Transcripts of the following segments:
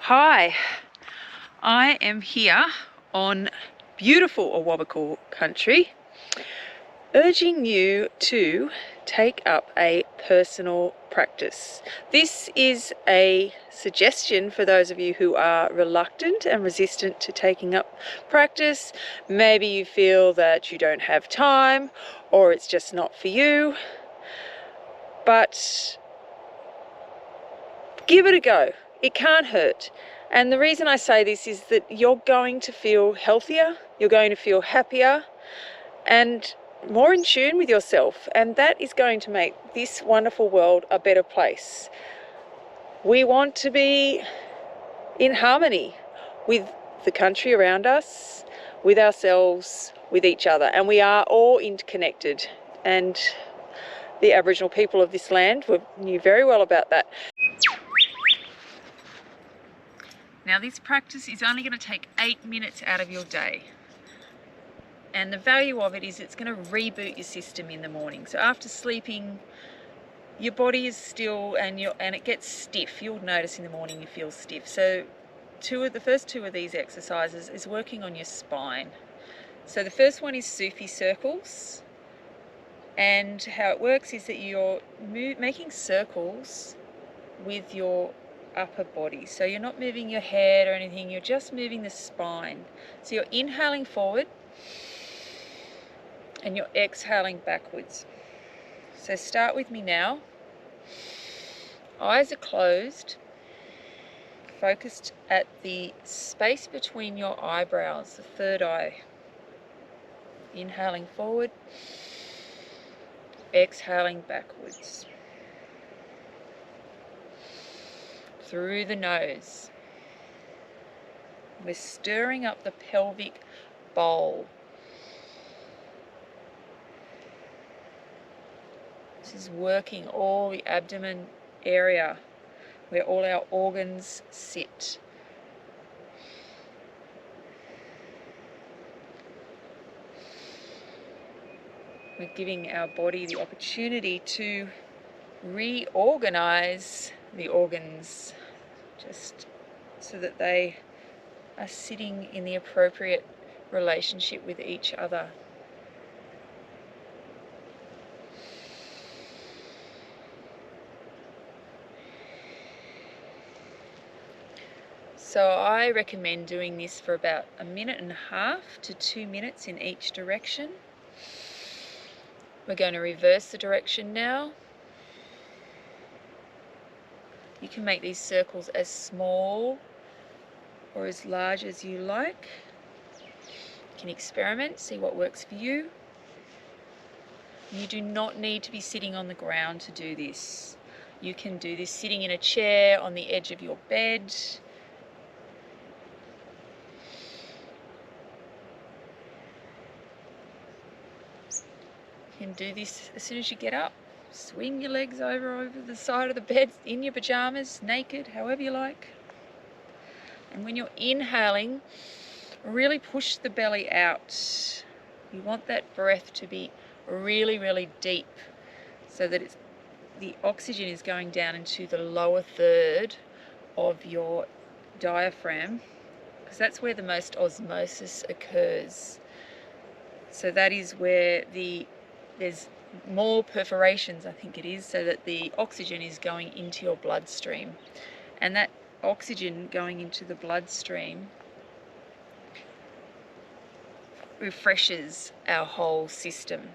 Hi, I am here on beautiful Awabakal country, urging you to take up a personal practice. This is a suggestion for those of you who are reluctant and resistant to taking up practice. Maybe you feel that you don't have time or it's just not for you, but give it a go. It can't hurt. And the reason I say this is that you're going to feel healthier, you're going to feel happier and more in tune with yourself. And that is going to make this wonderful world a better place. We want to be in harmony with the country around us, with ourselves, with each other. And we are all interconnected. And the Aboriginal people of this land knew very well about that. Now this practice is only going to take 8 minutes out of your day. And the value of it is it's going to reboot your system in the morning. So after sleeping, your body is still and it gets stiff. You'll notice in the morning you feel stiff. So the first two of these exercises is working on your spine. So the first one is Sufi Circles. And how it works is that you're making circles with your upper body. So you're not moving your head or anything, you're just moving the spine. So you're inhaling forward and you're exhaling backwards. So start with me now. Eyes are closed, focused at the space between your eyebrows, the third eye. Inhaling forward, exhaling backwards. Through the nose. We're stirring up the pelvic bowl. This is working all the abdomen area where all our organs sit. We're giving our body the opportunity to reorganize the organs just so that they are sitting in the appropriate relationship with each other. So I recommend doing this for about 1.5 minutes to 2 minutes in each direction. We're going to reverse the direction now. You can make these circles as small or as large as you like. You can experiment, see what works for you. You do not need to be sitting on the ground to do this. You can do this sitting in a chair, on the edge of your bed. You can do this as soon as you get up. Swing your legs over the side of the bed, in your pajamas, naked, however you like. And when you're inhaling, really push the belly out. You want that breath to be really, really deep so that the oxygen is going down into the lower third of your diaphragm, because that's where the most osmosis occurs. So that is where there's more perforations, I think it is, so that the oxygen is going into your bloodstream. And that oxygen going into the bloodstream refreshes our whole system.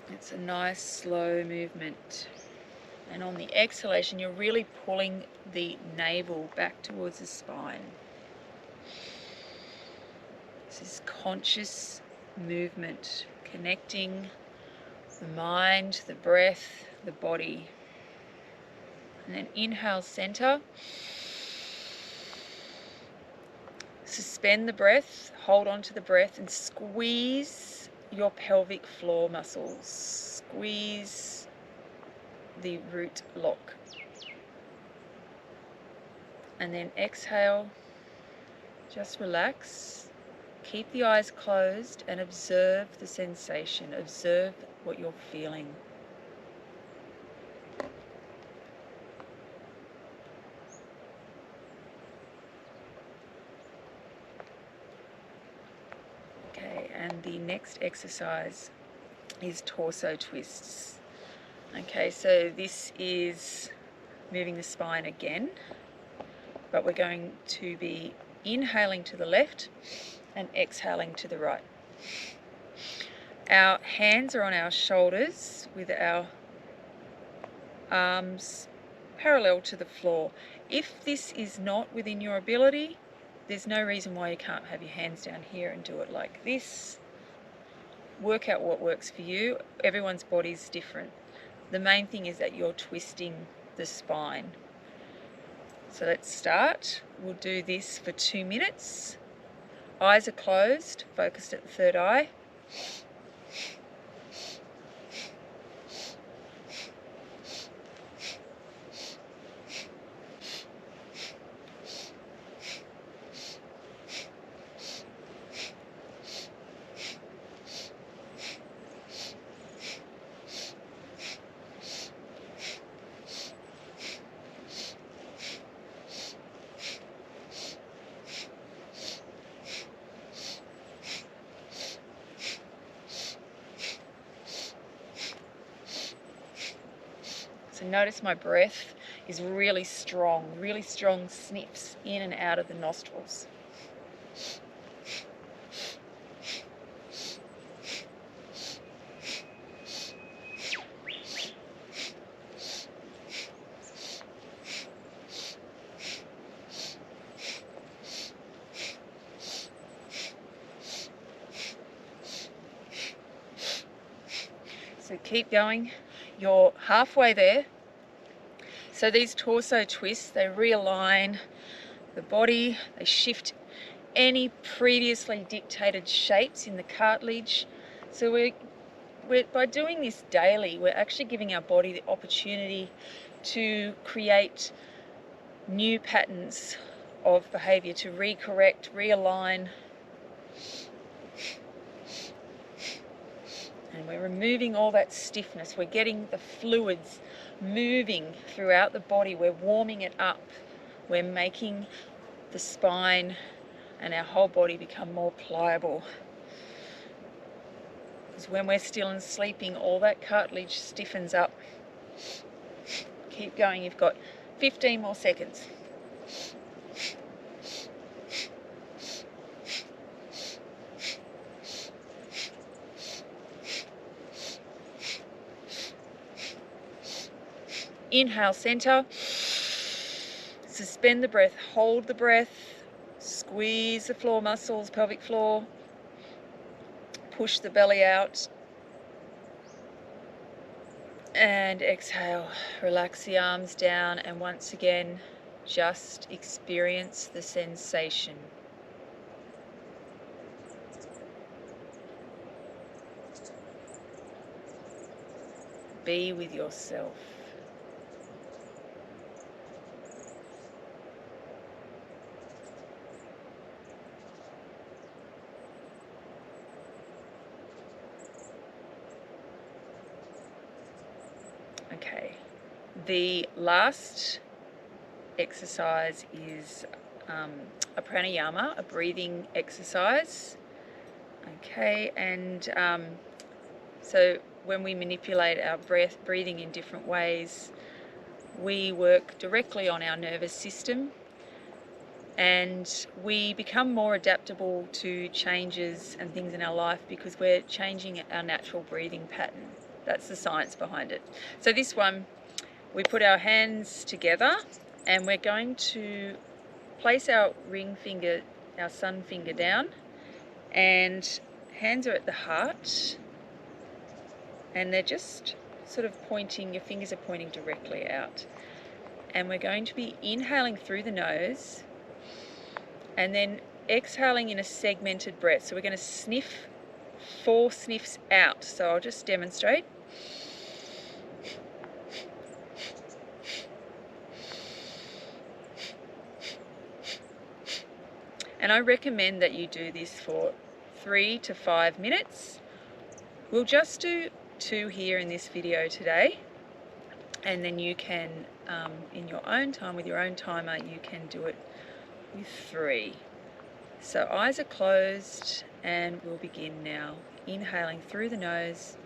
It's a nice slow movement. And on the exhalation, you're really pulling the navel back towards the spine. This is conscious movement, connecting the mind, the breath, the body. And then inhale, center. Suspend the breath, hold on to the breath and squeeze your pelvic floor muscles. Squeeze the root lock. And then exhale, just relax. Keep the eyes closed and observe the sensation. Observe what you're feeling. Okay, and the next exercise is torso twists. Okay, so this is moving the spine again, but we're going to be inhaling to the left and exhaling to the right. Our hands are on our shoulders with our arms parallel to the floor. If this is not within your ability, there's no reason why you can't have your hands down here and do it like this. Work out what works for you. Everyone's body's different. The main thing is that you're twisting the spine. So let's start. We'll do this for 2 minutes. Eyes are closed, focused at the third eye. So notice my breath is really strong sniffs in and out of the nostrils. So keep going. You're halfway there. So these torso twists, they realign the body, they shift any previously dictated shapes in the cartilage. So by doing this daily, we're actually giving our body the opportunity to create new patterns of behavior, to recorrect, realign. And we're removing all that stiffness. We're getting the fluids moving throughout the body. We're warming it up. We're making the spine and our whole body become more pliable. Because when we're still and sleeping, all that cartilage stiffens up. Keep going. You've got 15 more seconds. Inhale, center. Suspend the breath, hold the breath, squeeze the floor muscles, pelvic floor, push the belly out, and exhale. Relax the arms down, and once again, just experience the sensation. Be with yourself. Okay, the last exercise is a pranayama, a breathing exercise. Okay, and so when we manipulate our breathing in different ways, we work directly on our nervous system, and we become more adaptable to changes and things in our life because we're changing our natural breathing pattern. That's the science behind it. So this one, we put our hands together and we're going to place our ring finger, our sun finger down, and hands are at the heart, and they're just sort of pointing, your fingers are pointing directly out. And we're going to be inhaling through the nose and then exhaling in a segmented breath. So we're going to sniff 4 sniffs out. So I'll just demonstrate. And I recommend that you do this for 3 to 5 minutes. We'll just do 2 here in this video today, and then you can, in your own time, with your own timer, you can do it with 3. So eyes are closed, and we'll begin now. Inhaling through the nose.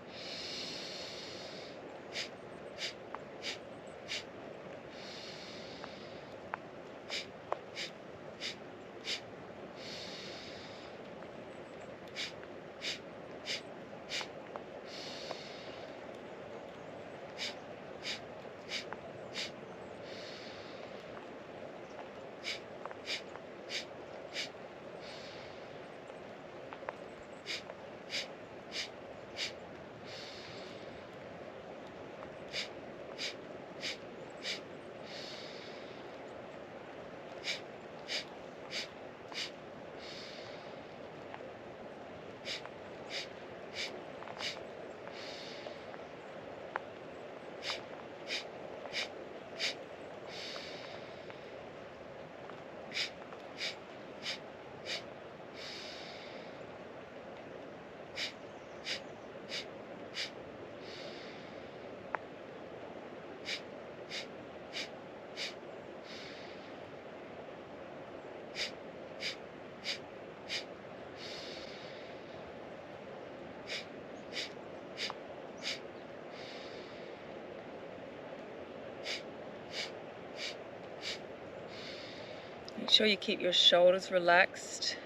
Make sure you keep your shoulders relaxed.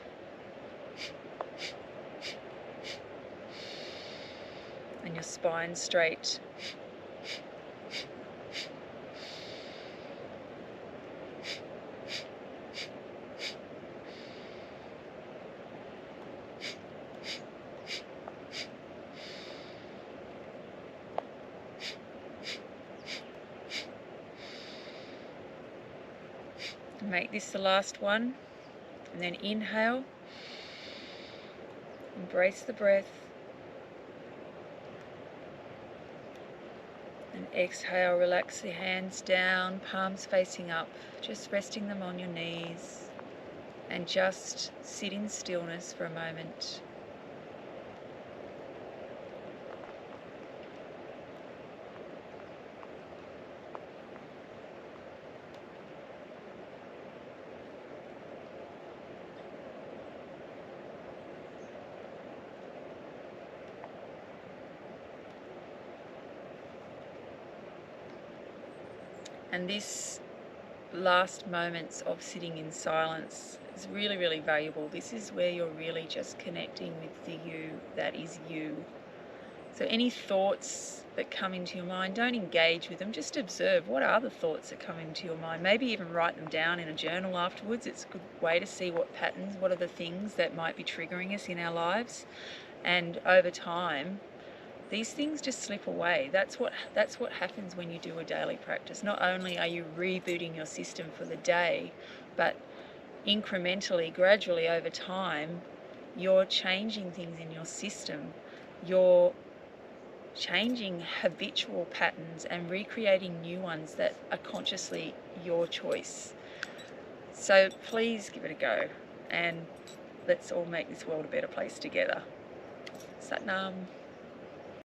And your spine straight. Make this the last one, and then inhale, embrace the breath, and exhale, relax the hands down, palms facing up, just resting them on your knees, and just sit in stillness for a moment. And this last moments of sitting in silence is really, really valuable. This is where you're really just connecting with the you that is you. So any thoughts that come into your mind, don't engage with them. Just observe what are the thoughts that come into your mind. Maybe even write them down in a journal afterwards. It's a good way to see what patterns, what are the things that might be triggering us in our lives. And over time, these things just slip away. That's what happens when you do a daily practice. Not only are you rebooting your system for the day, but incrementally, gradually over time, you're changing things in your system. You're changing habitual patterns and recreating new ones that are consciously your choice. So please give it a go, and let's all make this world a better place together. Sat Nam.